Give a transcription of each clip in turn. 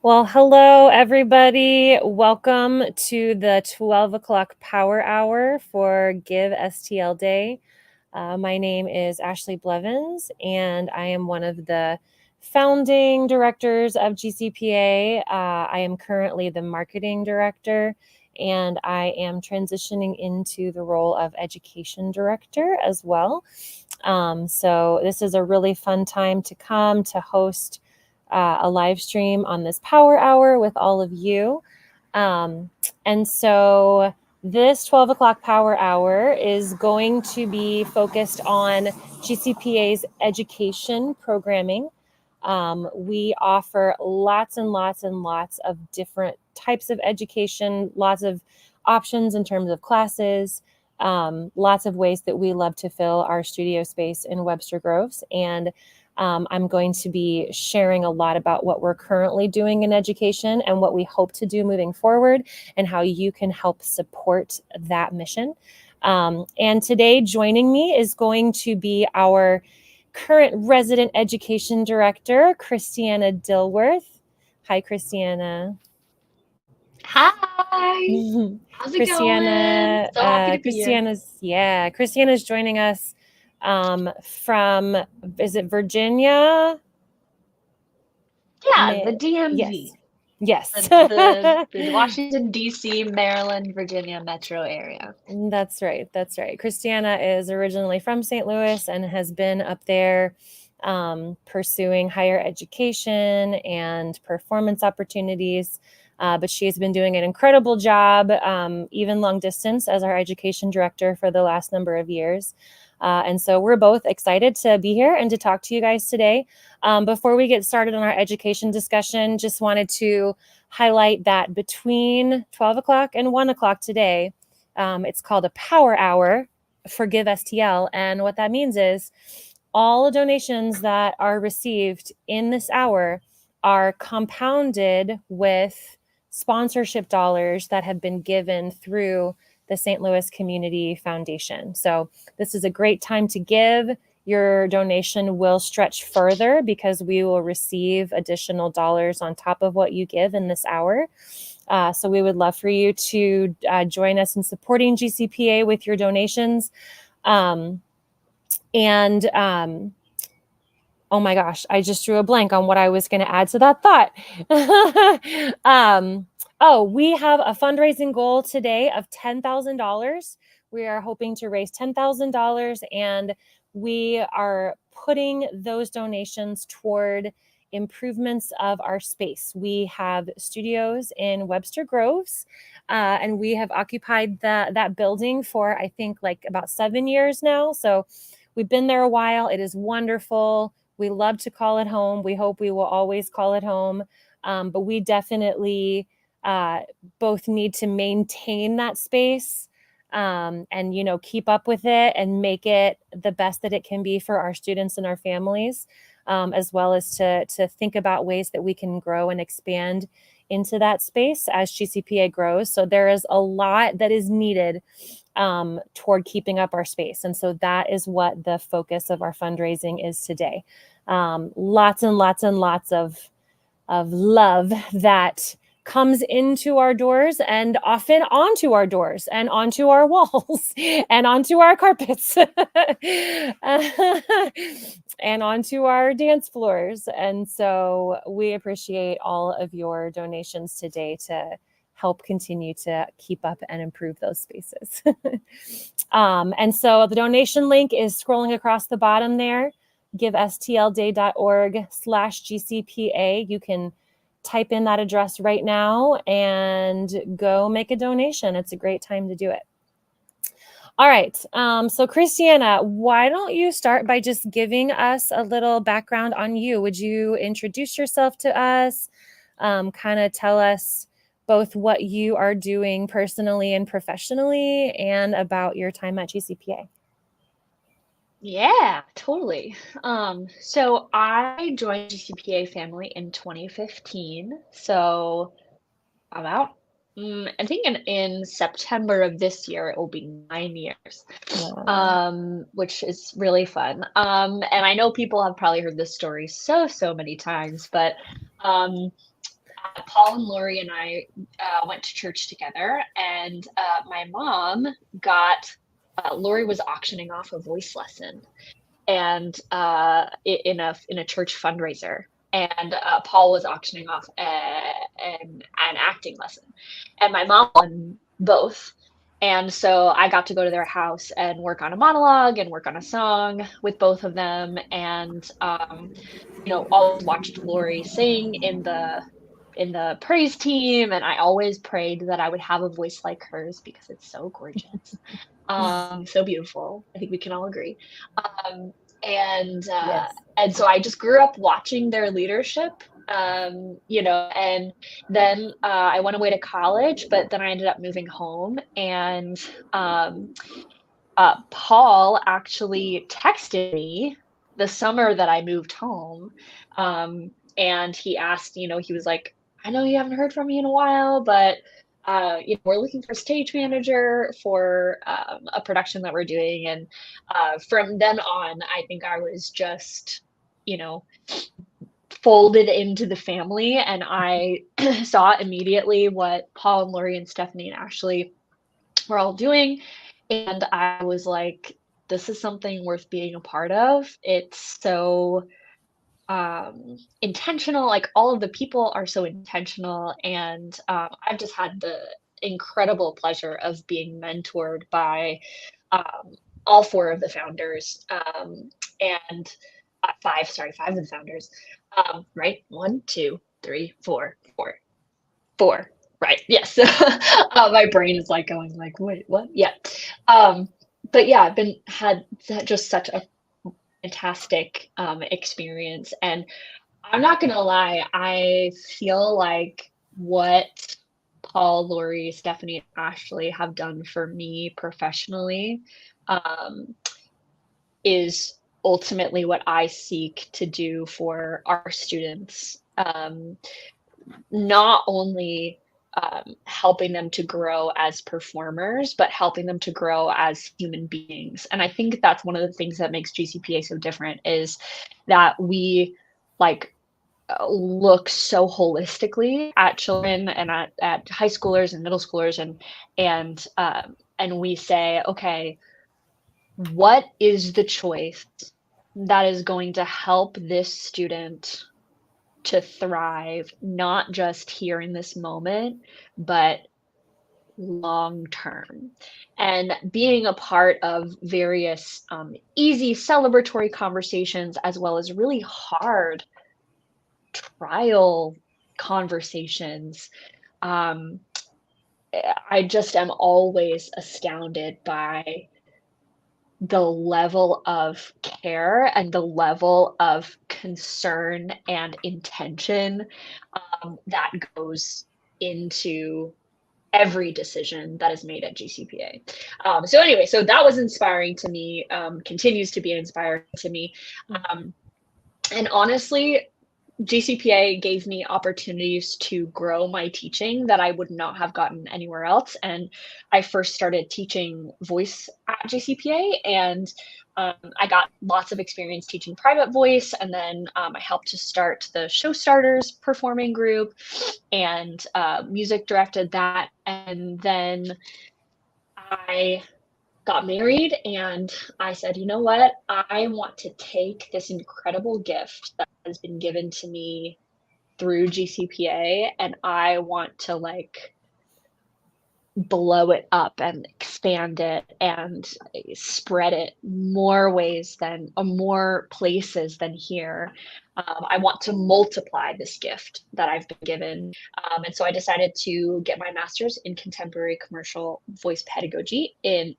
Well, hello, everybody. Welcome to the 12 o'clock power hour for Give STL Day. My name is Ashleigh Blevins, and I am one of the founding directors of GCPA. I am currently the marketing director, and I am transitioning into the role of education director as well. So this is a really fun time to come to host a live stream on this power hour with all of you. Um, and so this 12 o'clock power hour is going to be focused on GCPA's education programming. We offer lots and lots and lots of different types of education, lots of options in terms of classes, lots of ways that we love to fill our studio space in Webster Groves. And I'm going to be sharing a lot about what we're currently doing in education and what we hope to do moving forward and how you can help support that mission. And today joining me is going to be our current resident education director, Kristianna Dilworth. Hi, Kristianna. Hi, how's it going? Kristianna, So happy to be here. Kristianna's joining us from, is it Virginia? Yeah, the Yes. DMV, Yes. the Washington D.C., Maryland, Virginia metro area. That's right. That's right. Kristianna is originally from St. Louis and has been up there pursuing higher education and performance opportunities. But she's been doing an incredible job, even long distance, as our education director for the last number of years. And so we're both excited to be here and to talk to you guys today. Before we get started on our education discussion, just wanted to highlight that between 12 o'clock and 1 o'clock today, it's called a power hour for Give STL. And what that means is all donations that are received in this hour are compounded with sponsorship dollars that have been given through the St. Louis Community Foundation. So this is a great time to give. Your donation will stretch further because we will receive additional dollars on top of what you give in this hour. So we would love for you to join us in supporting GCPA with your donations. And oh my gosh, I just drew a blank on what I was going to add to that thought. We have a fundraising goal today of $10,000. We are hoping to raise $10,000, and we are putting those donations toward improvements of our space. We have studios in Webster Groves, and we have occupied that building for, I think, like about 7 years now. So we've been there a while. It is wonderful. We love to call it home. We hope we will always call it home. But we definitely both need to maintain that space and, keep up with it and make it the best that it can be for our students and our families, as well as to think about ways that we can grow and expand into that space as GCPA grows. So there is a lot that is needed toward keeping up our space. And so that is what the focus of our fundraising is today. Lots and lots and lots of love that comes into our doors and often onto our doors and onto our walls and onto our carpets and onto our dance floors. And so we appreciate all of your donations today to help continue to keep up and improve those spaces. And so the donation link is scrolling across the bottom there, givestlday.org/GCPA. You can type in that address right now and go make a donation. It's a great time to do it. All right. So Kristianna, why don't you start by just giving us a little background on you? Would you introduce yourself to us? Kind of tell us both what you are doing personally and professionally and about your time at GCPA. Yeah, totally. So I joined GCPA family in 2015. So about, I think in September of this year, it will be 9 years, Wow. which is really fun. And I know people have probably heard this story so many times, but um, Paul and Lori and I went to church together, and my mom got Lori was auctioning off a voice lesson, and in a church fundraiser, and Paul was auctioning off an acting lesson, and my mom won both. And so I got to go to their house and work on a monologue and work on a song with both of them, and always watched Lori sing in the praise team, and I always prayed that I would have a voice like hers because it's so gorgeous, so beautiful. I think we can all agree. Um, and Yes. and so I just grew up watching their leadership, and then I went away to college, but then I ended up moving home, and um, Paul actually texted me the summer that I moved home. And he asked, he was like, I know you haven't heard from me in a while, but we're looking for a stage manager for a production that we're doing. And from then on, I think I was just, you know, folded into the family, and I saw immediately what Paul and Lori and Stephanie and Ashley were all doing. And I was like, this is something worth being a part of. It's so intentional. Like, all of the people are so intentional. And I've just had the incredible pleasure of being mentored by um, all four of the founders, and five of the founders. Right? One, two, three, four. Right. Yes. My brain is like going like, wait, what? Yeah. Um, but yeah, I've had just such a fantastic experience, and I'm not gonna lie, I feel like what Paul, Lori, Stephanie, and Ashley have done for me professionally um, is ultimately what I seek to do for our students. Not only helping them to grow as performers, but helping them to grow as human beings. And I think that's one of the things that makes GCPA so different, is that we like look so holistically at children and at high schoolers and middle schoolers, and we say, okay, what is the choice that is going to help this student to thrive, not just here in this moment, but long term. And being a part of various easy celebratory conversations, as well as really hard trial conversations, um, I just am always astounded by the level of care and the level of concern and intention that goes into every decision that is made at GCPA. So anyway, so that was inspiring to me, continues to be inspiring to me. And honestly, GCPA gave me opportunities to grow my teaching that I would not have gotten anywhere else. And I first started teaching voice at GCPA, and I got lots of experience teaching private voice. And then I helped to start the Show Starters performing group, and music directed that. And then I got married, and I said, you know what? I want to take this incredible gift that has been given to me through GCPA, and I want to like blow it up and expand it and spread it more ways than more places than here. I want to multiply this gift that I've been given. And so I decided to get my master's in contemporary commercial voice pedagogy in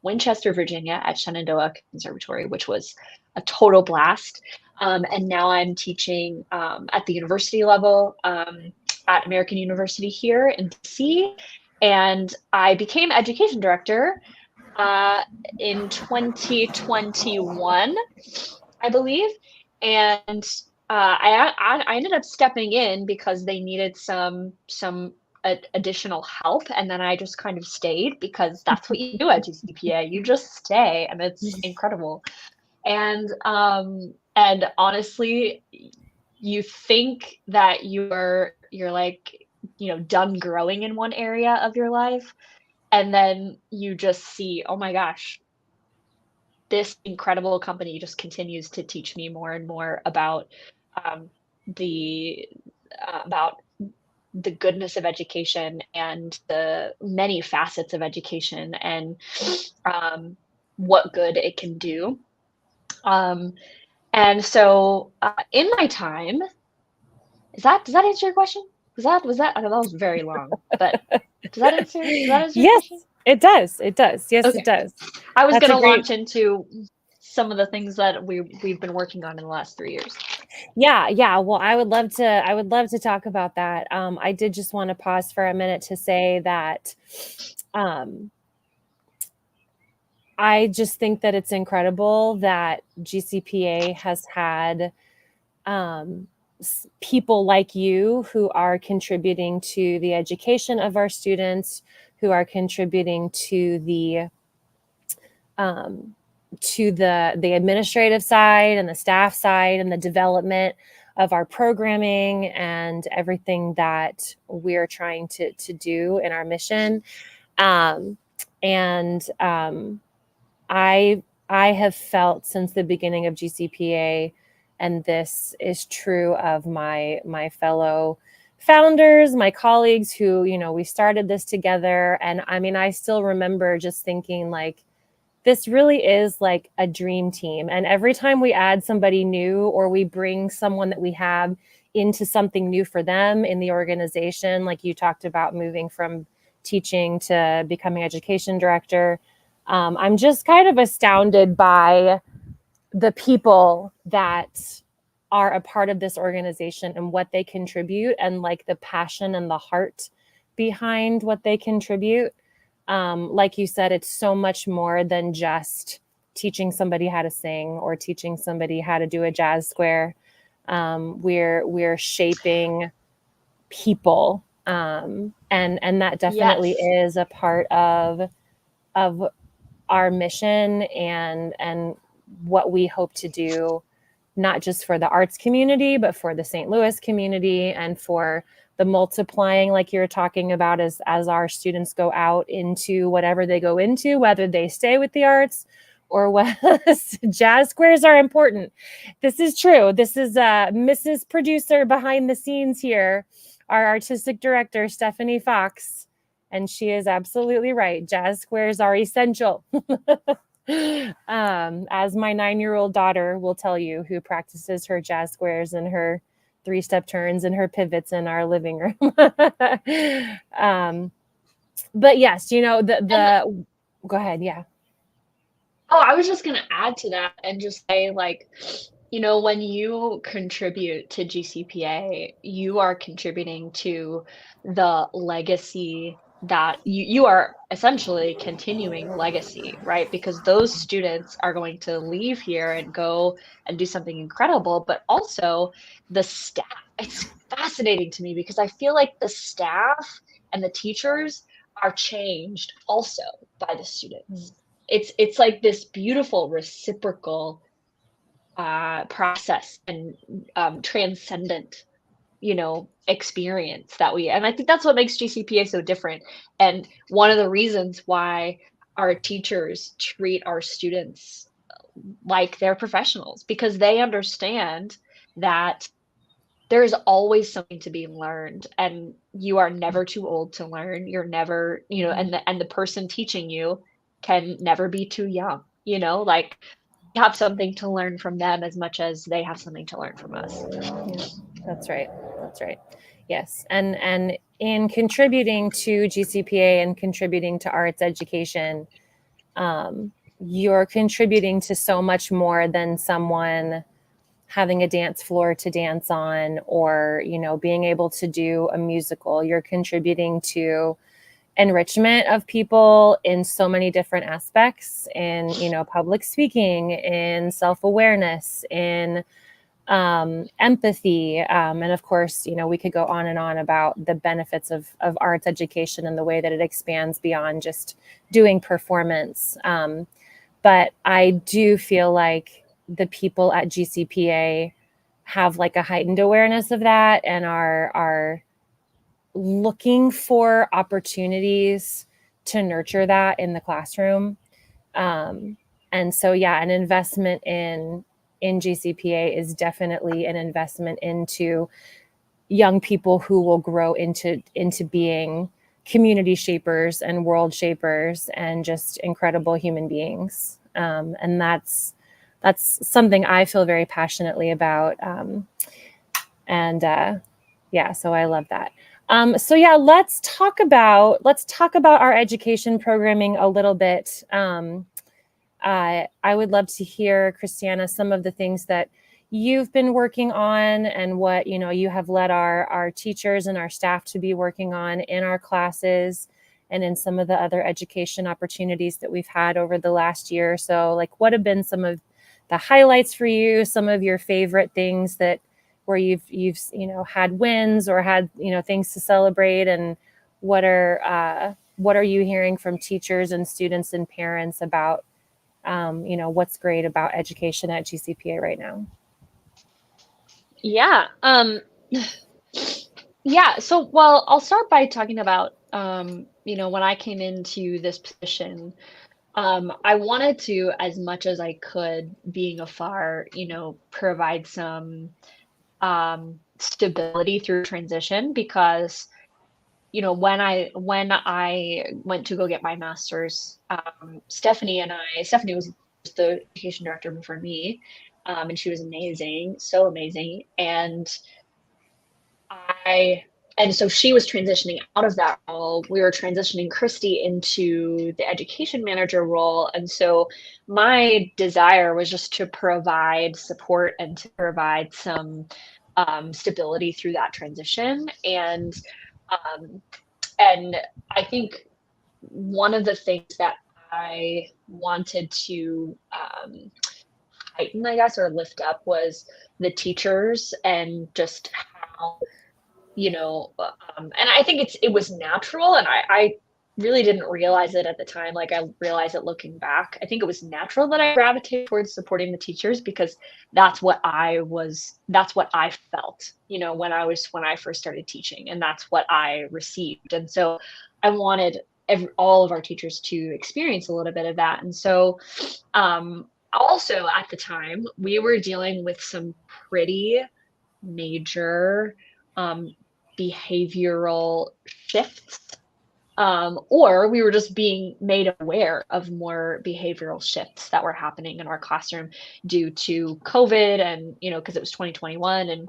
Winchester, Virginia at Shenandoah Conservatory, which was a total blast. And now I'm teaching at the university level at American University here in DC. And I became education director in 2021, I believe. And I ended up stepping in because they needed some additional help, and then I just kind of stayed because that's what you do at GCPA. You just stay, and it's incredible. And honestly, you think that you're you're like, done growing in one area of your life, and then you just see, oh my gosh, this incredible company just continues to teach me more and more about um, the about the goodness of education and the many facets of education and um, what good it can do. Um, and so, in my time, does that answer your question? I know that was very long, but does that answer your Yes, question? it does. It does. Yes, it Okay. does. I was That's a gonna great. launch into some of the things that we've been working on in the last 3 years. Yeah, yeah. Well, I would love to talk about that. I did just want to pause for a minute to say that um, I just think that it's incredible that GCPA has had um, people like you who are contributing to the education of our students, who are contributing um, to the administrative side and the staff side and the development of our programming and everything that we're trying to do in our mission. Um, and I I have felt since the beginning of GCPA, and this is true of my fellow founders, my colleagues who, we started this together. And I mean, I still remember just thinking like, this really is like a dream team. And every time we add somebody new or we bring someone that we have into something new for them in the organization, like you talked about moving from teaching to becoming education director, I'm just kind of astounded by the people that are a part of this organization and what they contribute and like the passion and the heart behind what they contribute. Like you said, it's so much more than just teaching somebody how to sing or teaching somebody how to do a jazz square. We're shaping people, and that definitely Yes. is a part of our mission and what we hope to do, not just for the arts community, but for the St. Louis community and for the multiplying, like you're talking about, as our students go out into whatever they go into, whether they stay with the arts or what. Jazz squares are important. This is true. This is Mrs. Producer behind the scenes here, our artistic director, Stephanie Fox. And she is absolutely right. Jazz squares are essential. As my 9-year-old daughter will tell you, who practices her jazz squares and her 3-step turns and her pivots in our living room. But yes, And go ahead. Yeah. oh, I was just gonna add to that and just say, like, when you contribute to GCPA, you are contributing to the legacy that you are essentially continuing a legacy, right? Because those students are going to leave here and go and do something incredible, but also the staff. It's fascinating to me because I feel like the staff and the teachers are changed also by the students. It's like this beautiful reciprocal process and transcendent, experience that and I think that's what makes GCPA so different. And one of the reasons why our teachers treat our students like they're professionals, because they understand that there is always something to be learned, and you are never too old to learn. You're never, and the person teaching you can never be too young, like have something to learn from them as much as they have something to learn from us. Yeah, that's right. That's right. Yes. And in contributing to GCPA and contributing to arts education, you're contributing to so much more than someone having a dance floor to dance on or, being able to do a musical. You're contributing to enrichment of people in so many different aspects, in, public speaking, in self-awareness, in empathy, and of course, we could go on and on about the benefits of arts education and the way that it expands beyond just doing performance. But I do feel like the people at GCPA have like a heightened awareness of that and are looking for opportunities to nurture that in the classroom. And so, yeah, an investment in GCPA is definitely an investment into young people who will grow into being community shapers and world shapers and just incredible human beings. And that's something I feel very passionately about. And yeah, so I love that. So yeah, let's talk about our education programming a little bit. I would love to hear, Kristianna, some of the things that you've been working on and what you have led our teachers and our staff to be working on in our classes and in some of the other education opportunities that we've had over the last year or so. Like, what have been some of the highlights for you, some of your favorite things that where you've had wins or had things to celebrate, and what are you hearing from teachers and students and parents about what's great about education at GCPA right now? Yeah. Yeah. So, well, I'll start by talking about, when I came into this position, I wanted to, as much as I could, being afar, provide some stability through transition because, when I went to go get my master's, Stephanie was the education director before me, and she was amazing, so amazing, I and so she was transitioning out of that role. We were transitioning Christy into the education manager role. And so my desire was just to provide support and to provide some stability through that transition. Um, and I think one of the things that I wanted to heighten, I guess, or lift up was the teachers and just how and I think it was natural, and I really didn't realize it at the time. Like, I realize it looking back. I think it was natural that I gravitated towards supporting the teachers because that's what I felt, when I first started teaching, and that's what I received. And so I wanted all of our teachers to experience a little bit of that. And so, also at the time, we were dealing with some pretty major um, behavioral shifts, or we were just being made aware of more behavioral shifts that were happening in our classroom due to COVID, and because it was 2021 and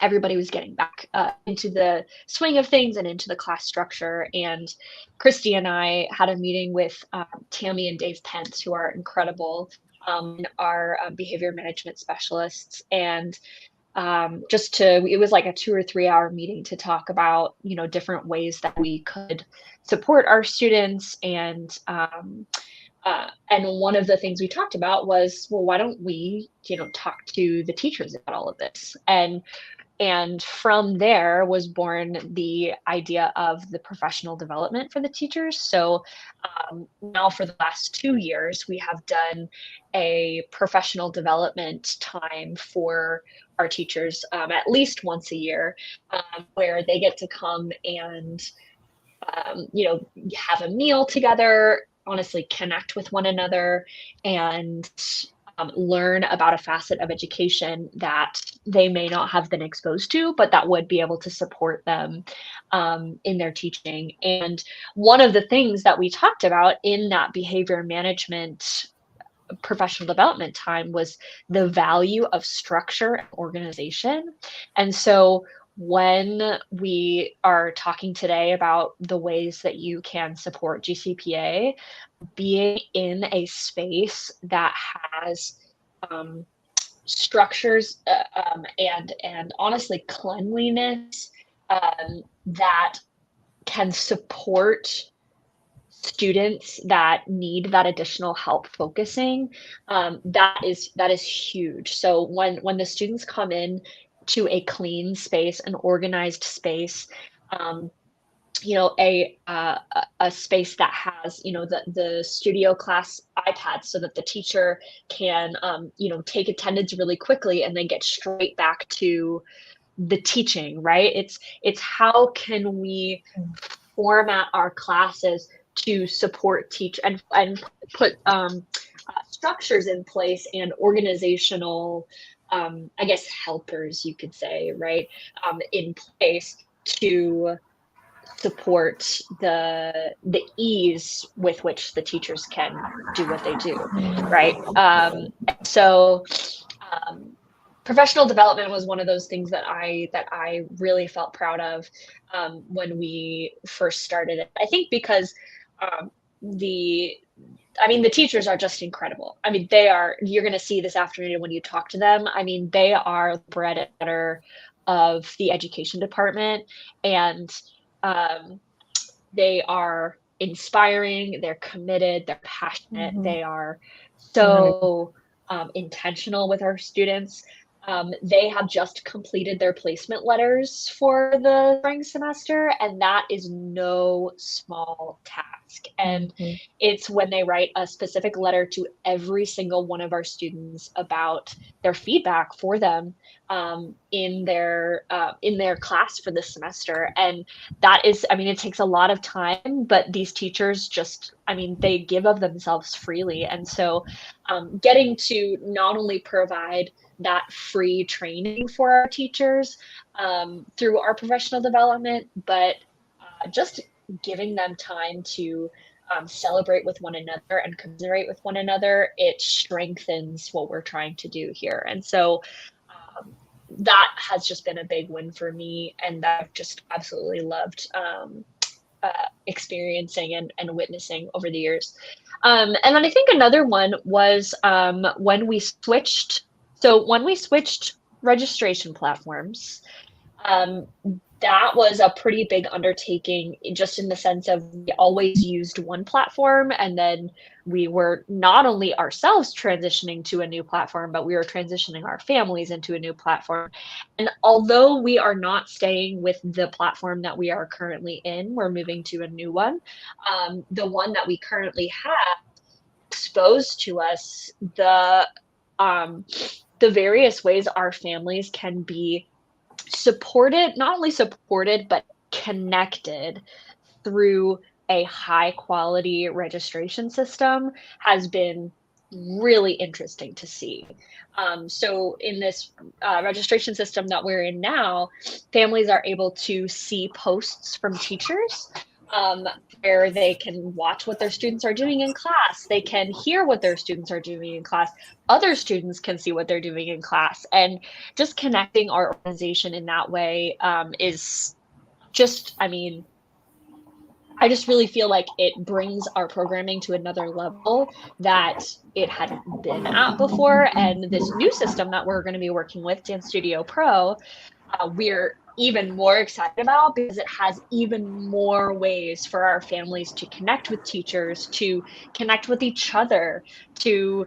everybody was getting back into the swing of things and into the class structure. And Christy and I had a meeting with Tammy and Dave Pence, who are incredible, our behavior management specialists, and it was like a 2 or 3 hour meeting to talk about different ways that we could support our students. And one of the things we talked about was, well, why don't we talk to the teachers about all of this? And from there was born the idea of the professional development for the teachers. So now for the last 2 years, we have done a professional development time for our teachers at least once a year, where they get to come and, have a meal together, honestly connect with one another, and learn about a facet of education that they may not have been exposed to, but that would be able to support them in their teaching. And one of the things that we talked about in that behavior management professional development time was the value of structure and organization. And so when we are talking today about the ways that you can support GCPA, being in a space that has structures and honestly cleanliness that can support students that need that additional help focusing, that is huge. So when the students come in to a clean space, an organized space, um, a space that has the studio class iPads so that the teacher can take attendance really quickly and then get straight back to the teaching, right? It's how can we format our classes to support teach and put structures in place and organizational, I guess, helpers, you could say, right, in place to support the ease with which the teachers can do what they do, right? So um, professional development was one of those things that I really felt proud of when we first started it. I think because um, the I mean, the teachers are just incredible. I mean, they are, you're going to see this afternoon when you talk to them. I mean, they are the bread and butter of the education department. And um, they are inspiring, they're committed, they're passionate, Mhm. they are 100. so intentional with our students. They have just completed their placement letters for the spring semester, and that is no small task. And Mhm. it's when they write a specific letter to every single one of our students about their feedback for them in their class for this semester. And that is, I mean, it takes a lot of time, but these teachers just, I mean, they give of themselves freely. And so getting to not only provide that free training for our teachers through our professional development, but just giving them time to celebrate with one another and commiserate with one another, it strengthens what we're trying to do here. And so that has just been a big win for me, and that I've just absolutely loved experiencing and witnessing over the years. And then I think another one was when we switched. So when we switched registration platforms, um, that was a pretty big undertaking, just in the sense of we always used one platform, and then we were not only ourselves transitioning to a new platform, but we were transitioning our families into a new platform. And although we are not staying with the platform that we are currently in, we're moving to a new one. The one that we currently have exposed to us um, the various ways our families can be supported, not only supported, but connected through a high quality registration system has been really interesting to see. So in this registration system that we're in now, families are able to see posts from teachers um, where they can watch what their students are doing in class. They can hear what their students are doing in class. Other students can see what they're doing in class. And just connecting our organization in that way is just, I mean, I just really feel like it brings our programming to another level that it hadn't been at before. And this new system that we're going to be working with, Dance Studio Pro, we're even more excited about because it has even more ways for our families to connect with teachers, to connect with each other, to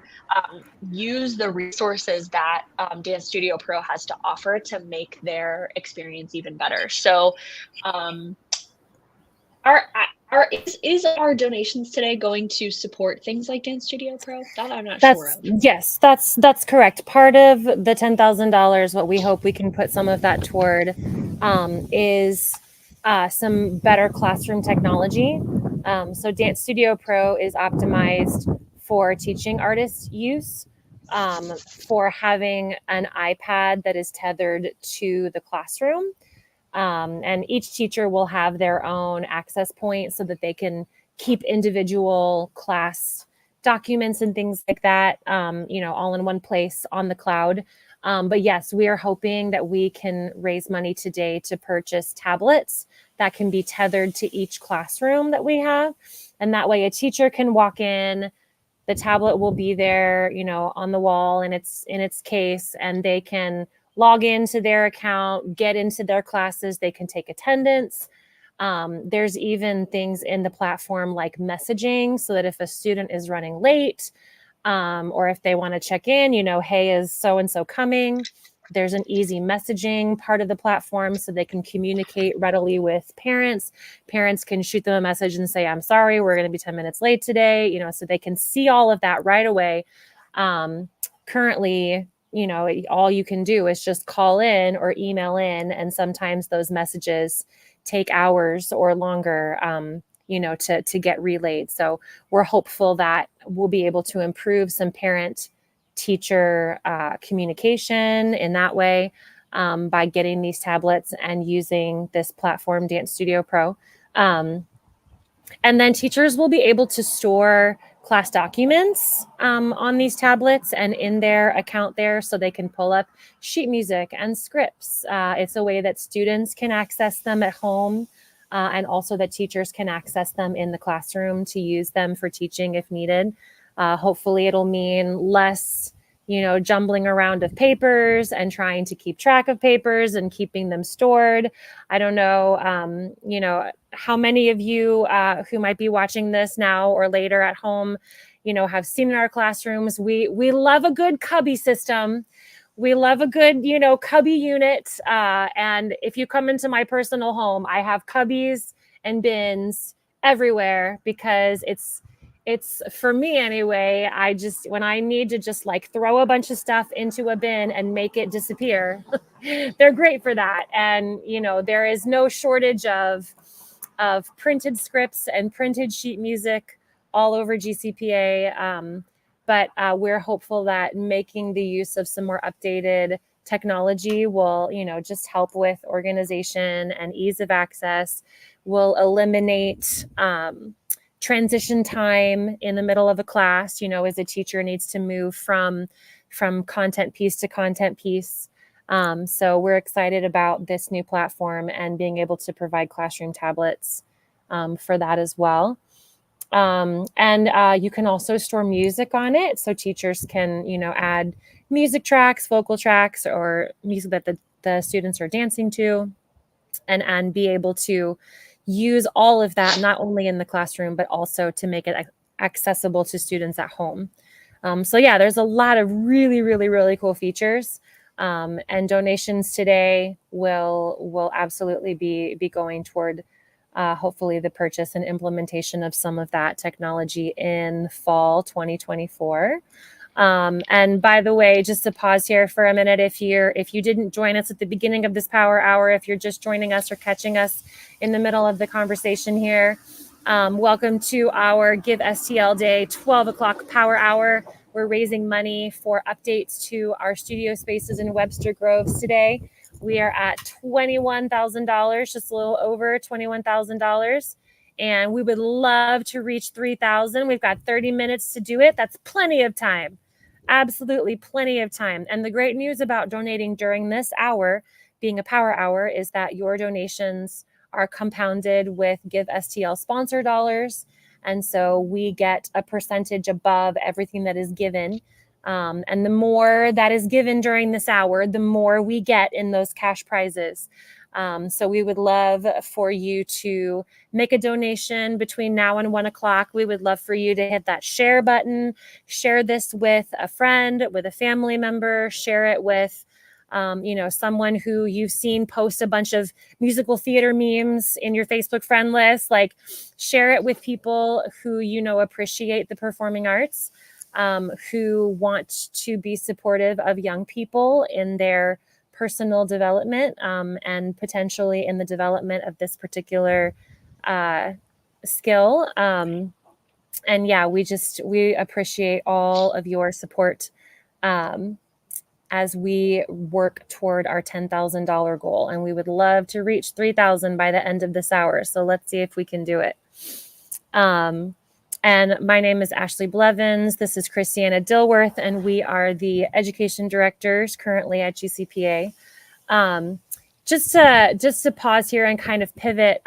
use the resources that Dance Studio Pro has to offer to make their experience even better. So, um, are is our donations today going to support things like Dance Studio Pro? That I'm not sure That's of. yes, that's correct. Part of the $10,000, what we hope we can put some of that toward, is some better classroom technology. So Dance Studio Pro is optimized for teaching artist use, for having an iPad that is tethered to the classroom. And each teacher will have their own access point so that they can keep individual class documents and things like that, all in one place on the cloud. But yes, we are hoping that we can raise money today to purchase tablets that can be tethered to each classroom that we have. And that way a teacher can walk in, the tablet will be there, on the wall in its case, and they can log into their account, get into their classes, they can take attendance. There's even things in the platform like messaging, so that if a student is running late, or if they want to check in, hey, is so and so coming? There's an easy messaging part of the platform so they can communicate readily with parents. Parents can shoot them a message and say, I'm sorry, we're going to be 10 minutes late today, so they can see all of that right away. Currently, all you can do is just call in or email in, and sometimes those messages take hours or longer, to get relayed. So we're hopeful that we'll be able to improve some parent teacher communication in that way, by getting these tablets and using this platform, Dance Studio Pro. And then teachers will be able to store class documents on these tablets and in their account there, so they can pull up sheet music and scripts. It's a way that students can access them at home, and also that teachers can access them in the classroom to use them for teaching if needed. Hopefully it'll mean less jumbling around of papers and trying to keep track of papers and keeping them stored. I don't know, how many of you who might be watching this now or later at home, have seen in our classrooms, we love a good cubby system. We love a good, cubby unit. And if you come into my personal home, I have cubbies and bins everywhere, because it's for me anyway. When I need to just like throw a bunch of stuff into a bin and make it disappear, they're great for that. And, there is no shortage of printed scripts and printed sheet music all over GCPA. But we're hopeful that making the use of some more updated technology will, just help with organization and ease of access, will eliminate transition time in the middle of a class, as a teacher needs to move from content piece to content piece. So we're excited about this new platform and being able to provide classroom tablets for that as well. And you can also store music on it, so teachers can, add music tracks, vocal tracks, or music that the students are dancing to, and be able to use all of that, not only in the classroom, but also to make it accessible to students at home. So yeah, there's a lot of really, really, really cool features. And donations today will absolutely be going toward hopefully the purchase and implementation of some of that technology in fall 2024. And by the way, just to pause here for a minute, if you didn't join us at the beginning of this power hour, if you're just joining us or catching us in the middle of the conversation here, welcome to our Give STL Day 12 o'clock power hour. We're raising money for updates to our studio spaces in Webster Groves today. We are at $21,000, just a little over $21,000. And we would love to reach 3,000. We've got 30 minutes to do it. That's plenty of time. Absolutely plenty of time. And the great news about donating during this hour, being a power hour, is that your donations are compounded with Give STL sponsor dollars. And so we get a percentage above everything that is given. And the more that is given during this hour, the more we get in those cash prizes. So we would love for you to make a donation between now and 1 o'clock. We would love for you to hit that share button, share this with a friend, with a family member, share it with, someone who you've seen post a bunch of musical theater memes in your Facebook friend list. Like, share it with people who, appreciate the performing arts, who want to be supportive of young people in their personal development, and potentially in the development of this particular skill. And yeah, we appreciate all of your support as we work toward our $10,000 goal. And we would love to reach 3,000 by the end of this hour. So let's see if we can do it. And my name is Ashleigh Blevins. This is Kristianna Dilworth, and we are the education directors currently at GCPA. Just to pause here and kind of pivot,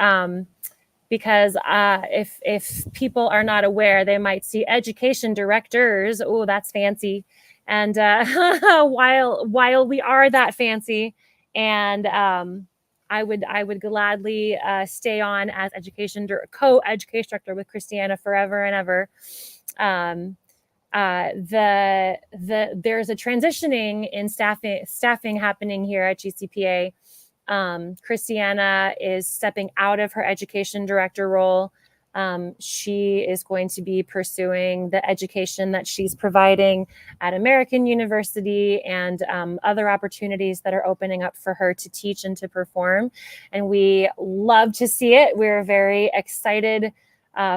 because if people are not aware, they might see education directors. Oh, that's fancy. And while we are that fancy, and I would gladly stay on as co-education director with Kristianna forever and ever. There's a transitioning in staffing happening here at GCPA. Kristianna is stepping out of her education director role She is going to be pursuing the education that she's providing at American University and other opportunities that are opening up for her to teach and to perform. And we love to see it. We're very excited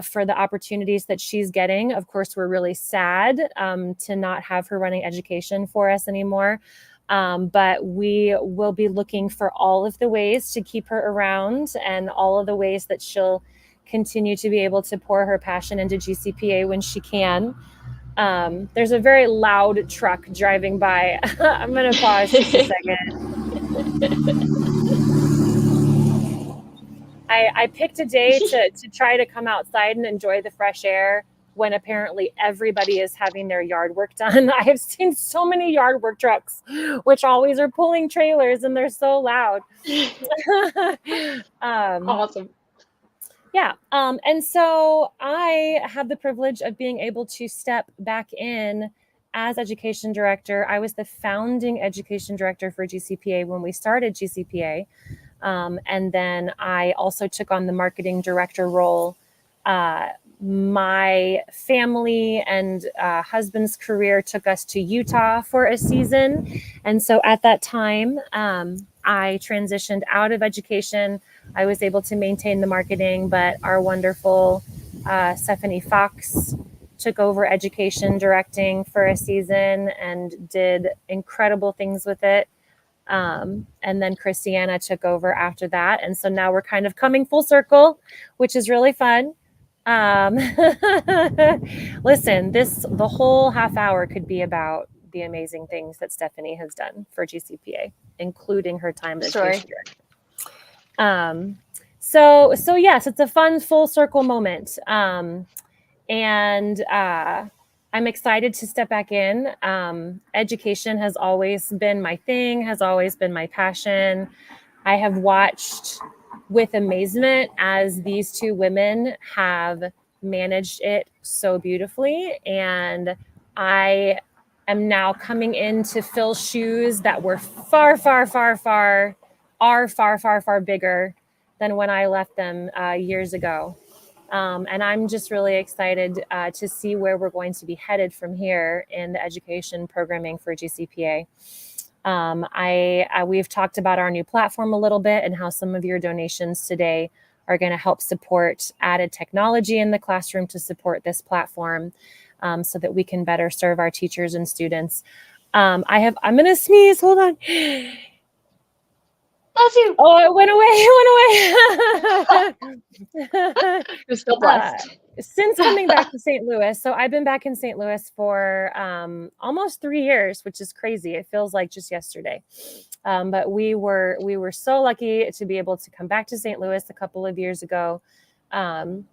for the opportunities that she's getting. Of course, we're really sad to not have her running education for us anymore. But we will be looking for all of the ways to keep her around and all of the ways that she'll continue to be able to pour her passion into GCPA when she can. There's a very loud truck driving by. I'm going to pause just a second. I picked a day to try to come outside and enjoy the fresh air when apparently everybody is having their yard work done. I have seen so many yard work trucks, which always are pulling trailers, and they're so loud. Awesome. Yeah. And so I have the privilege of being able to step back in as education director. I was the founding education director for GCPA when we started GCPA. And then I also took on the marketing director role. My family and husband's career took us to Utah for a season. And so at that time, I transitioned out of education. I was able to maintain the marketing, but our wonderful Stephanie Fox took over education directing for a season and did incredible things with it. And then Kristianna took over after that. And so now we're kind of coming full circle, which is really fun. Listen, the whole half hour could be about the amazing things that Stephanie has done for GCPA, including her time as education director. So yes, it's a fun full circle moment. And I'm excited to step back in. Education has always been my thing, has always been my passion. I have watched with amazement as these two women have managed it so beautifully. And I am now coming in to fill shoes that were far bigger than when I left them years ago. And I'm just really excited to see where we're going to be headed from here in the education programming for GCPA. We've talked about our new platform a little bit and how some of your donations today are going to help support added technology in the classroom to support this platform so that we can better serve our teachers and students. I'm going to sneeze. Hold on. Bless you. Oh, it went away. You're still blessed. Since coming back to St. Louis, so I've been back in St. Louis for almost 3 years, which is crazy. It feels like just yesterday. But we were so lucky to be able to come back to St. Louis a couple of years ago. And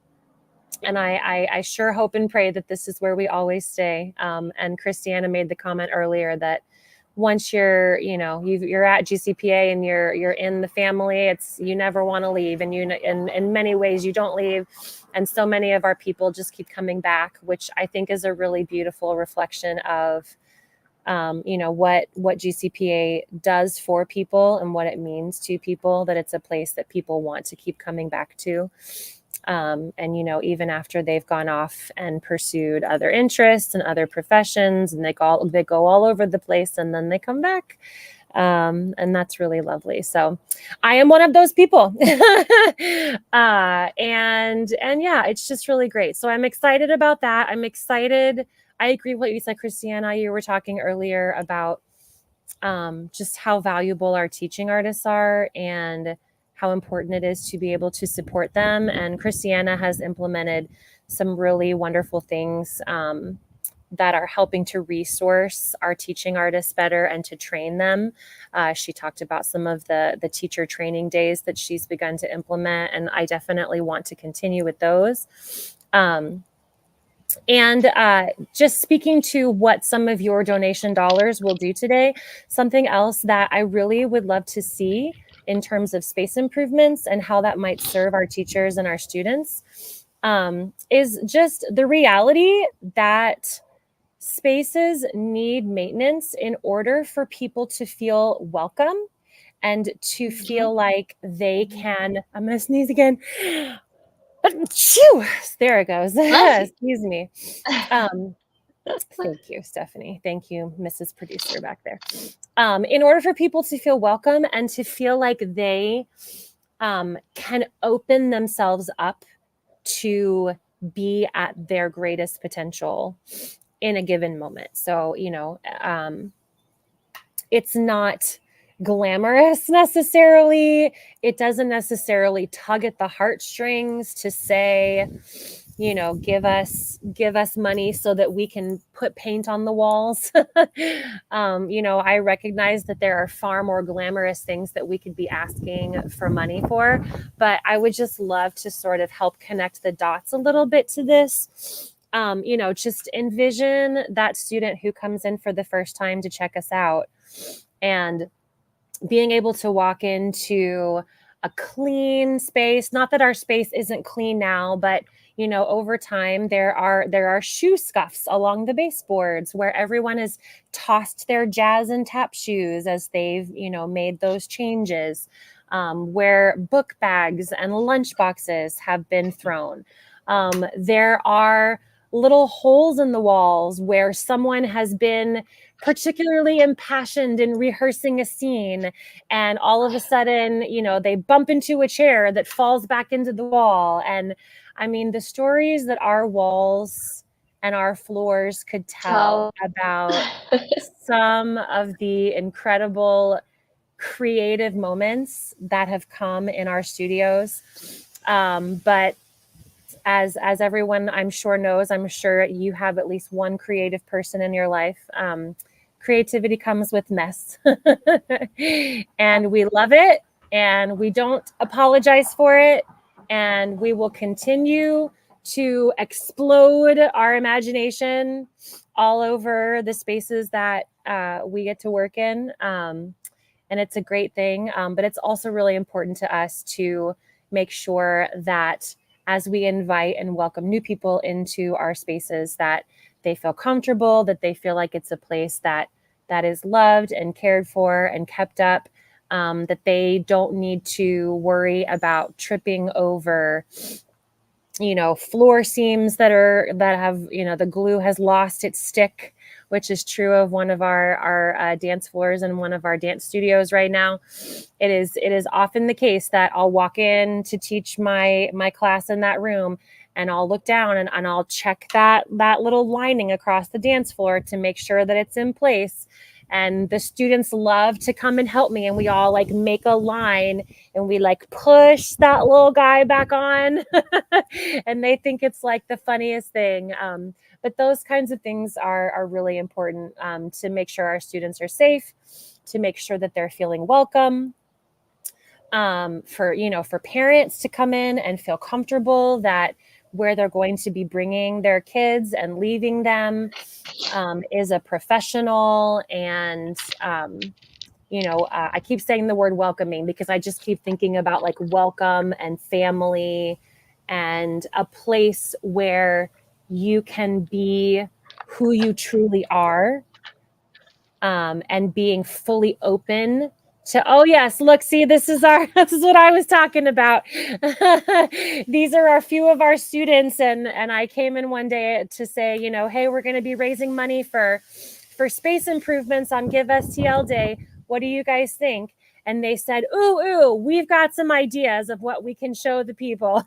I sure hope and pray that this is where we always stay. And Kristianna made the comment earlier that once you're at GCPA and you're in the family, you never want to leave, and in many ways you don't leave, and so many of our people just keep coming back, which I think is a really beautiful reflection of what GCPA does for people and what it means to people, that it's a place that people want to keep coming back to. And even after they've gone off and pursued other interests and other professions, and they go all over the place, and then they come back, and that's really lovely. So I am one of those people, and yeah, it's just really great. So I'm excited about that. I'm excited. I agree with what you said, Kristianna. You were talking earlier about just how valuable our teaching artists are and how important it is to be able to support them. And Kristianna has implemented some really wonderful things that are helping to resource our teaching artists better and to train them. She talked about some of the teacher training days that she's begun to implement, and I definitely want to continue with those. And just speaking to what some of your donation dollars will do today, something else that I really would love to see in terms of space improvements and how that might serve our teachers and our students is just the reality that spaces need maintenance in order for people to feel welcome and to feel like they can, I'm going to sneeze again, Phew, there it goes. Bless you. Excuse me. Thank you, Stephanie. Thank you, Mrs. Producer back there. In order for people to feel welcome and to feel like they can open themselves up to be at their greatest potential in a given moment. So, it's not glamorous necessarily. It doesn't necessarily tug at the heartstrings to say, give us money so that we can put paint on the walls. I recognize that there are far more glamorous things that we could be asking for money for, but I would just love to sort of help connect the dots a little bit to this. Just envision that student who comes in for the first time to check us out, and being able to walk into a clean space. Not that our space isn't clean now, but over time there are shoe scuffs along the baseboards where everyone has tossed their jazz and tap shoes as they've made those changes, where book bags and lunch boxes have been thrown. There are little holes in the walls where someone has been particularly impassioned in rehearsing a scene, and all of a sudden they bump into a chair that falls back into the wall. And I mean, the stories that our walls and our floors could tell about some of the incredible creative moments that have come in our studios. But as everyone I'm sure knows, I'm sure you have at least one creative person in your life. Creativity comes with mess. And we love it, and we don't apologize for it, and we will continue to explode our imagination all over the spaces that we get to work in. And it's a great thing, but it's also really important to us to make sure that as we invite and welcome new people into our spaces, that they feel comfortable, that they feel like it's a place that is loved and cared for and kept up, that they don't need to worry about tripping over floor seams that have the glue has lost its stick, which is true of one of our dance floors in one of our dance studios right now. It is often the case that I'll walk in to teach my class in that room, and I'll look down and I'll check that little lining across the dance floor to make sure that it's in place. And the students love to come and help me, and we all like make a line and we like push that little guy back on. And they think it's like the funniest thing. But those kinds of things are really important, to make sure our students are safe, to make sure that they're feeling welcome, for parents to come in and feel comfortable that where they're going to be bringing their kids and leaving them is a professional. And I keep saying the word welcoming because I just keep thinking about like welcome and family and a place where you can be who you truly are, and being fully open to, oh yes, look, see, this is what I was talking about. These are a few of our students, and I came in one day to say, hey, we're going to be raising money for space improvements on Give STL Day. What do you guys think? And they said, ooh, we've got some ideas of what we can show the people.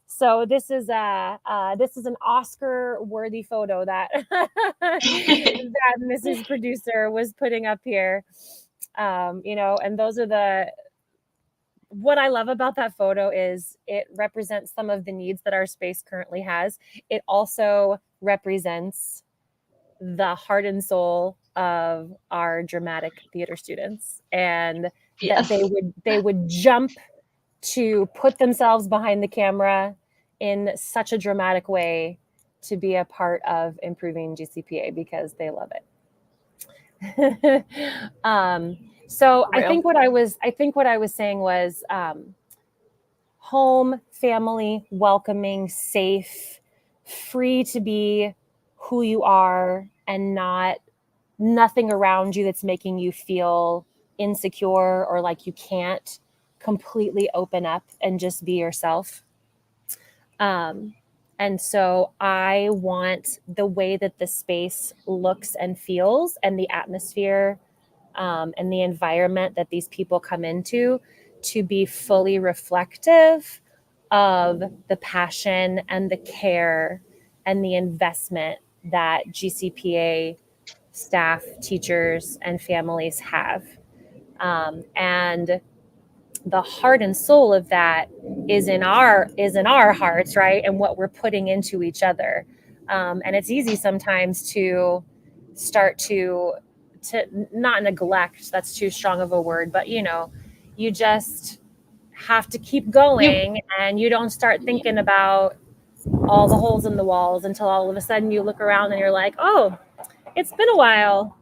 So this is an Oscar-worthy photo that that Mrs. Producer was putting up here. And those are what I love about that photo is it represents some of the needs that our space currently has. It also represents the heart and soul of our dramatic theater students, and Yes. that they would jump to put themselves behind the camera in such a dramatic way to be a part of improving GCPA because they love it. So I think what I was saying was home, family, welcoming, safe, free to be who you are, and nothing around you that's making you feel insecure or like you can't completely open up and just be yourself. And so I want the way that the space looks and feels and the atmosphere and the environment that these people come into to be fully reflective of the passion and the care and the investment that GCPA staff, teachers, and families have. And the heart and soul of that is in our hearts, right? And what we're putting into each other. And it's easy sometimes to start to not neglect, that's too strong of a word, but you just have to keep You, going, and you don't start thinking about all the holes in the walls until all of a sudden you look around and you're like, oh, it's been a while.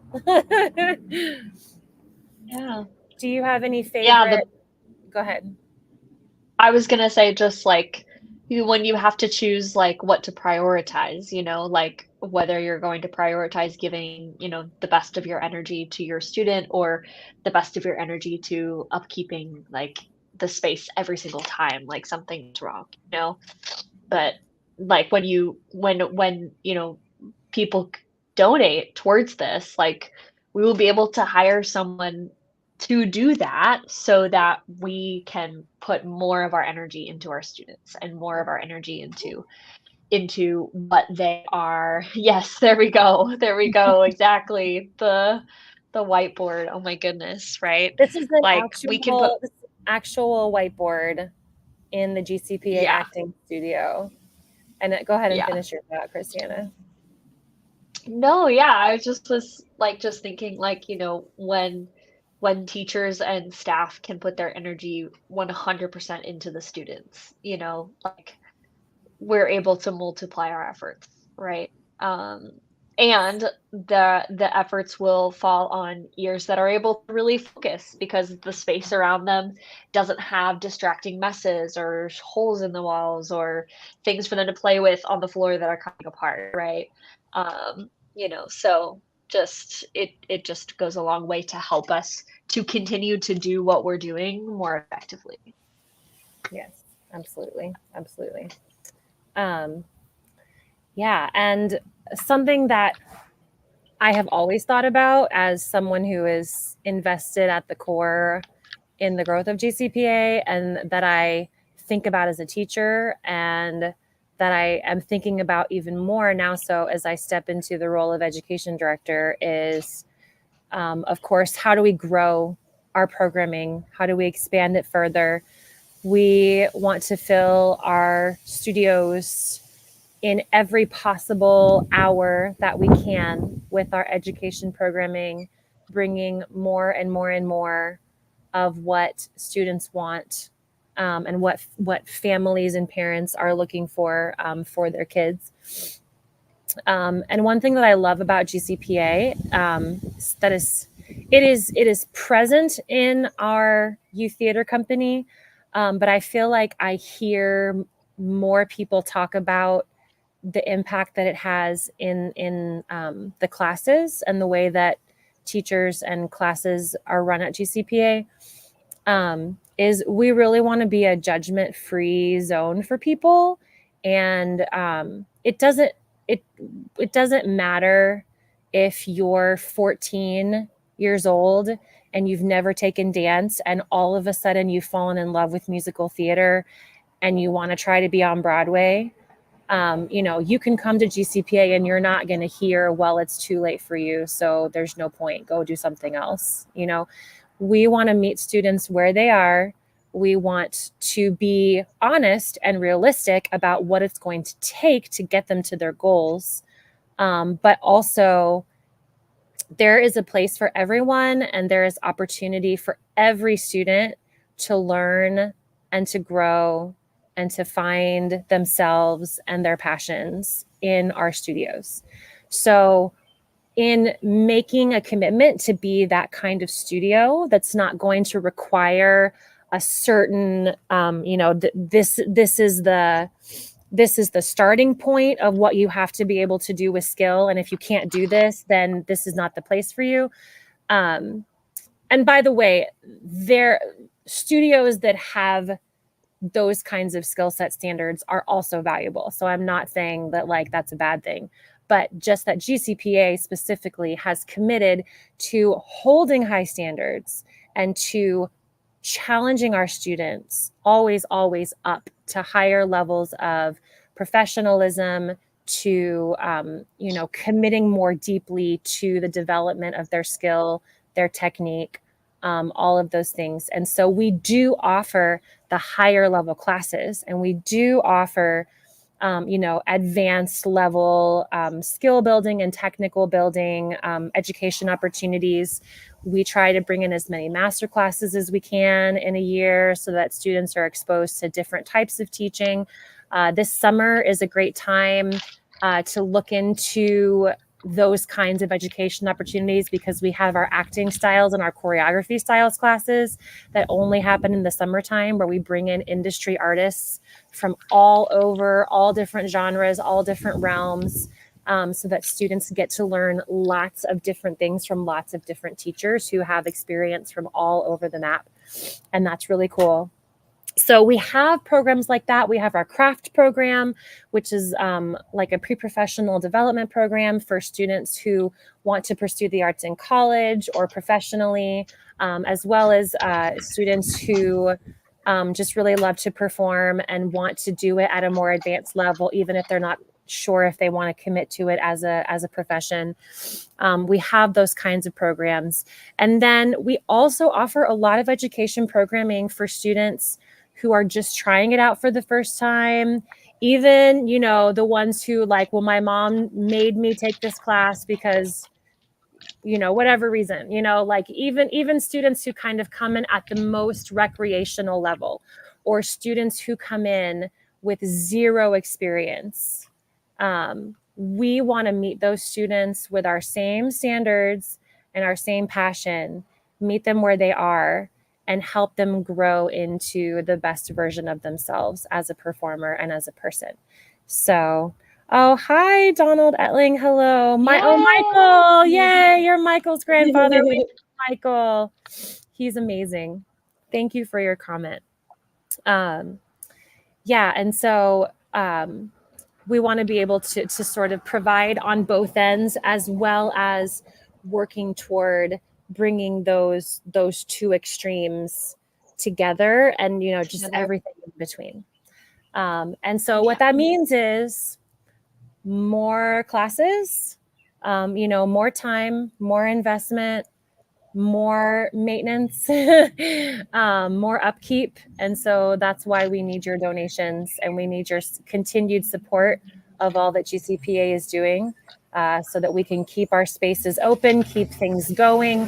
yeah. Do you have any Yeah, favorite? Go ahead. I was gonna say just like when you have to choose like what to prioritize, like whether you're going to prioritize giving, the best of your energy to your student or the best of your energy to upkeeping like the space every single time, like something's wrong. But like when people donate towards this, like we will be able to hire someone to do that so that we can put more of our energy into our students and more of our energy into what they are. Yes, there we go. There we go. Exactly. The whiteboard. Oh my goodness, right? This is an Like we can put actual whiteboard in the GCPA yeah. acting studio. And go ahead and Yeah. finish your thought, Kristianna. No, yeah, I just was like just thinking like, when teachers and staff can put their energy 100% into the students, like we're able to multiply our efforts, right? Um, and the efforts will fall on ears that are able to really focus because the space around them doesn't have distracting messes or holes in the walls or things for them to play with on the floor that are coming apart, right? So it just goes a long way to help us to continue to do what we're doing more effectively. Yes, absolutely. Absolutely. Um, yeah. And something that I have always thought about as someone who is invested at the core in the growth of GCPA, and that I think about as a teacher, and that I am thinking about even more now. So as I step into the role of education director is, of course, how do we grow our programming? How do we expand it further? We want to fill our studios in every possible hour that we can with our education programming, bringing more and more and more of what students want, and what families and parents are looking for their kids. And one thing that I love about GCPA, that is, it is present in our youth theater company, but I feel like I hear more people talk about the impact that it has in the classes and the way that teachers and classes are run at GCPA. Is we really want to be a judgment-free zone for people, and it it doesn't matter if you're 14 years old and you've never taken dance and all of a sudden you've fallen in love with musical theater and you want to try to be on Broadway. You can come to GCPA and you're not going to hear, well, it's too late for you, so there's no point, go do something else. We want to meet students where they are. We want to be honest and realistic about what it's going to take to get them to their goals. But also, there is a place for everyone, and there is opportunity for every student to learn and to grow and to find themselves and their passions in our studios. So, in making a commitment to be that kind of studio that's not going to require a certain, this is the starting point of what you have to be able to do with skill, and if you can't do this, then this is not the place for you. And by the way, there studios that have those kinds of skill set standards are also valuable. So I'm not saying that like that's a bad thing, but just that GCPA specifically has committed to holding high standards and to challenging our students always, always up to higher levels of professionalism, to committing more deeply to the development of their skill, their technique, all of those things. And so we do offer the higher level classes, and we do offer advanced level skill building and technical building education opportunities. We try to bring in as many master classes as we can in a year so that students are exposed to different types of teaching. This summer is a great time to look into those kinds of education opportunities, because we have our acting styles and our choreography styles classes that only happen in the summertime, where we bring in industry artists from all over, all different genres, all different realms, so that students get to learn lots of different things from lots of different teachers who have experience from all over the map. And that's really cool. So we have programs like that. We have our craft program, which is like a pre-professional development program for students who want to pursue the arts in college or professionally, as well as students who just really love to perform and want to do it at a more advanced level, even if they're not sure if they want to commit to it as a profession. We have those kinds of programs. And then we also offer a lot of education programming for students who are just trying it out for the first time. Even, the ones who like, well, my mom made me take this class because, whatever reason, like even students who kind of come in at the most recreational level, or students who come in with zero experience. We want to meet those students with our same standards and our same passion, meet them where they are, and help them grow into the best version of themselves as a performer and as a person. So, oh, hi, Donald Etling. Hello. Michael. Yay, you're Michael's grandfather. We love Michael. He's amazing. Thank you for your comment. Yeah, and so we want to be able to sort of provide on both ends, as well as working toward bringing those two extremes together, and just everything in between. And so what that means is more classes, more time, more investment, more maintenance, more upkeep. And so that's why we need your donations, and we need your continued support of all that GCPA is doing, so that we can keep our spaces open, keep things going,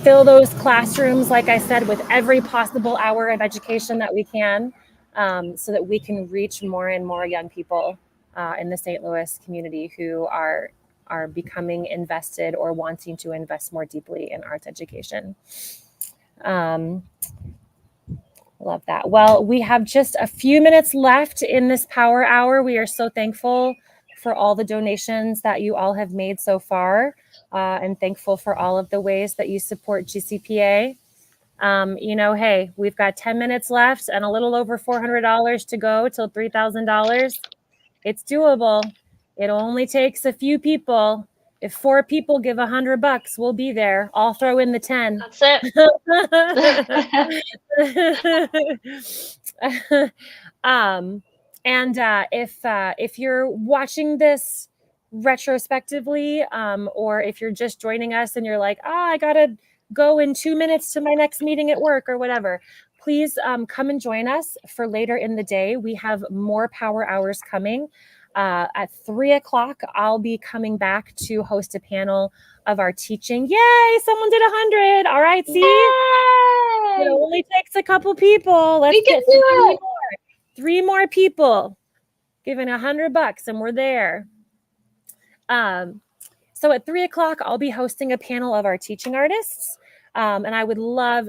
fill those classrooms, like I said, with every possible hour of education that we can, so that we can reach more and more young people in the St. Louis community who are becoming invested or wanting to invest more deeply in arts education. Love that. Well, we have just a few minutes left in this power hour. We are so thankful for all the donations that you all have made so far, and thankful for all of the ways that you support GCPA. Hey, we've got 10 minutes left and a little over $400 to go till $3,000. It's doable. It only takes a few people. If 4 people give $100, we'll be there. I'll throw in the 10. That's it. If you're watching this retrospectively, or if you're just joining us and you're like, I gotta go in 2 minutes to my next meeting at work or whatever, please come and join us for later in the day. We have more power hours coming. At 3 o'clock, I'll be coming back to host a panel of our teaching. Yay! Someone did 100. All right, see? Yay! It only takes a couple people. Let's get 3 more people giving $100, and we're there. So at 3 o'clock, I'll be hosting a panel of our teaching artists. And I would love,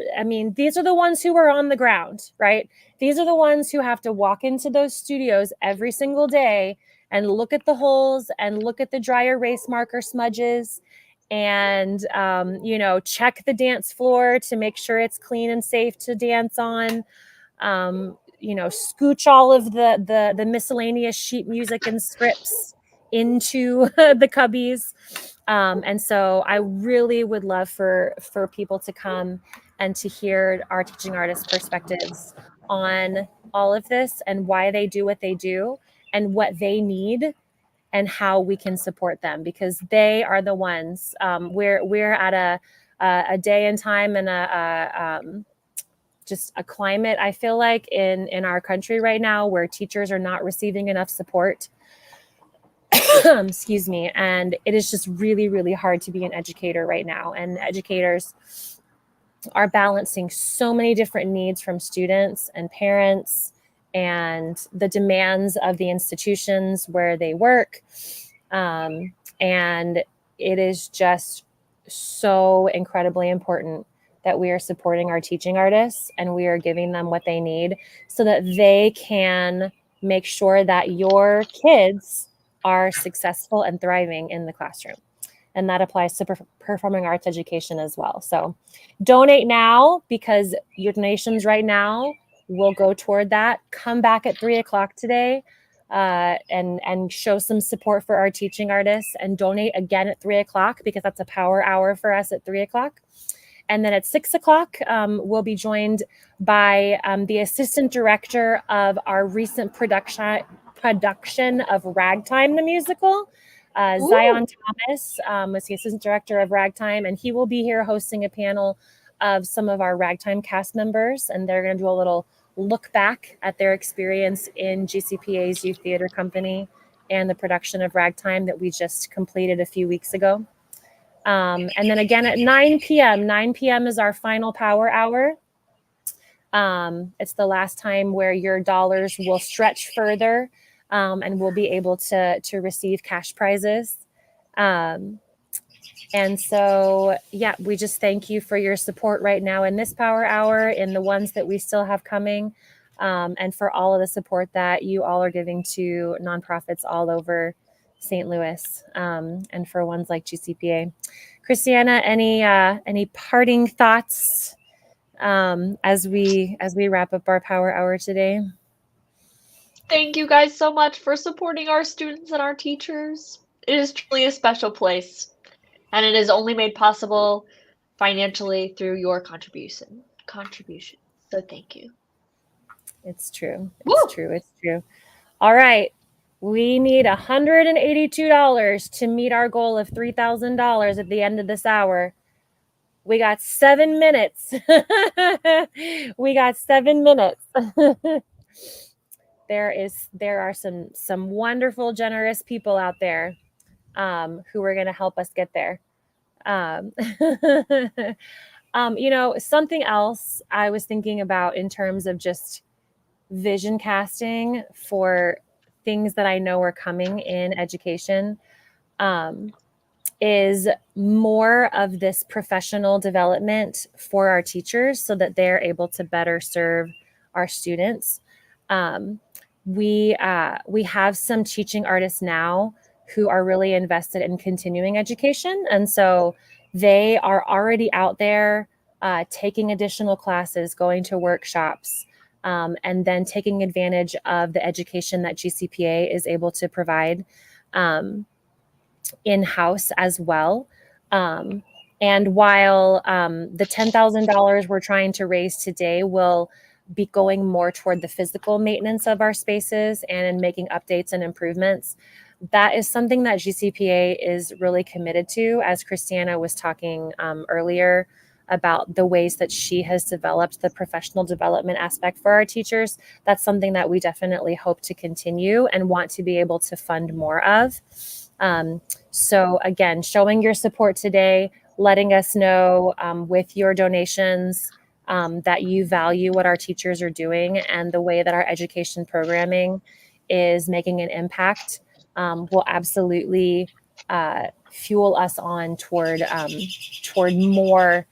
these are the ones who are on the ground, right? These are the ones who have to walk into those studios every single day and look at the holes and look at the dry erase marker smudges and, check the dance floor to make sure it's clean and safe to dance on. scooch all of the miscellaneous sheet music and scripts into the cubbies. And so I really would love for people to come and to hear our teaching artist perspectives on all of this and why they do what they do and what they need and how we can support them, because they are the ones. We're at a day and time and just a climate, I feel like, in our country right now where teachers are not receiving enough support. Excuse me. And it is just really, really hard to be an educator right now. And educators are balancing so many different needs from students and parents and the demands of the institutions where they work. And it is just so incredibly important that we are supporting our teaching artists and we are giving them what they need so that they can make sure that your kids are successful and thriving in the classroom. And that applies to performing arts education as well. So donate now, because your donations right now will go toward that. Come back at 3:00 today and show some support for our teaching artists, and donate again at 3:00 because that's a power hour for us at 3:00. And then at 6:00, we'll be joined by the assistant director of our recent production of Ragtime the musical. Zion Thomas was the assistant director of Ragtime, and he will be here hosting a panel of some of our Ragtime cast members, and they're going to do a little look back at their experience in GCPA's Youth Theater Company and the production of Ragtime that we just completed a few weeks ago. And then again at 9 p.m. 9 p.m. is our final power hour. It's the last time where your dollars will stretch further, and we'll be able to receive cash prizes. And so, yeah, we just thank you for your support right now in this power hour, in the ones that we still have coming, and for all of the support that you all are giving to nonprofits all over St. Louis, and for ones like GCPA. Kristianna, any parting thoughts as we wrap up our power hour today? Thank you guys so much for supporting our students and our teachers. It is truly a special place, and it is only made possible financially through your contribution. So thank you. It's true. Woo! It's true. It's true. All right. We need $182 to meet our goal of $3,000 at the end of this hour. We got 7 minutes. We got 7 minutes. There are some wonderful, generous people out there who are going to help us get there. Something else I was thinking about in terms of just vision casting for things that I know are coming in education is more of this professional development for our teachers so that they're able to better serve our students. We have some teaching artists now who are really invested in continuing education. And so they are already out there taking additional classes, going to workshops, and then taking advantage of the education that GCPA is able to provide in-house as well. And while the $10,000 we're trying to raise today will be going more toward the physical maintenance of our spaces and in making updates and improvements, that is something that GCPA is really committed to, as Kristianna was talking earlier about the ways that she has developed the professional development aspect for our teachers. That's something that we definitely hope to continue and want to be able to fund more of. So again, showing your support today, letting us know with your donations that you value what our teachers are doing and the way that our education programming is making an impact will absolutely fuel us on toward more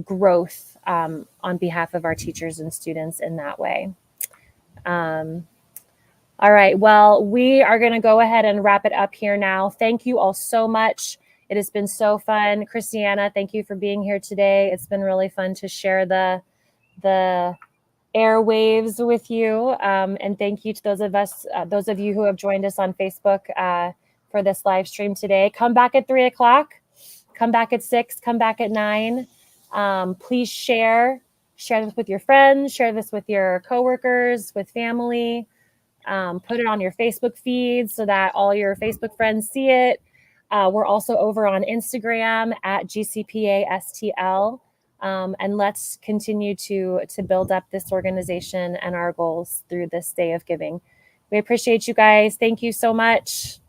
growth on behalf of our teachers and students in that way. All right, well, we are going to go ahead and wrap it up here now. Thank you all so much. It has been so fun. Kristianna, thank you for being here today. It's been really fun to share the airwaves with you. And thank you to those of you who have joined us on Facebook for this live stream today. Come back at 3 o'clock, come back at 6, come back at 9. Please share this with your friends, share this with your coworkers, with family. Put it on your Facebook feed so that all your Facebook friends see it. We're also over on Instagram at GCPA STL. And let's continue to build up this organization and our goals through this day of giving. We appreciate you guys. Thank you so much.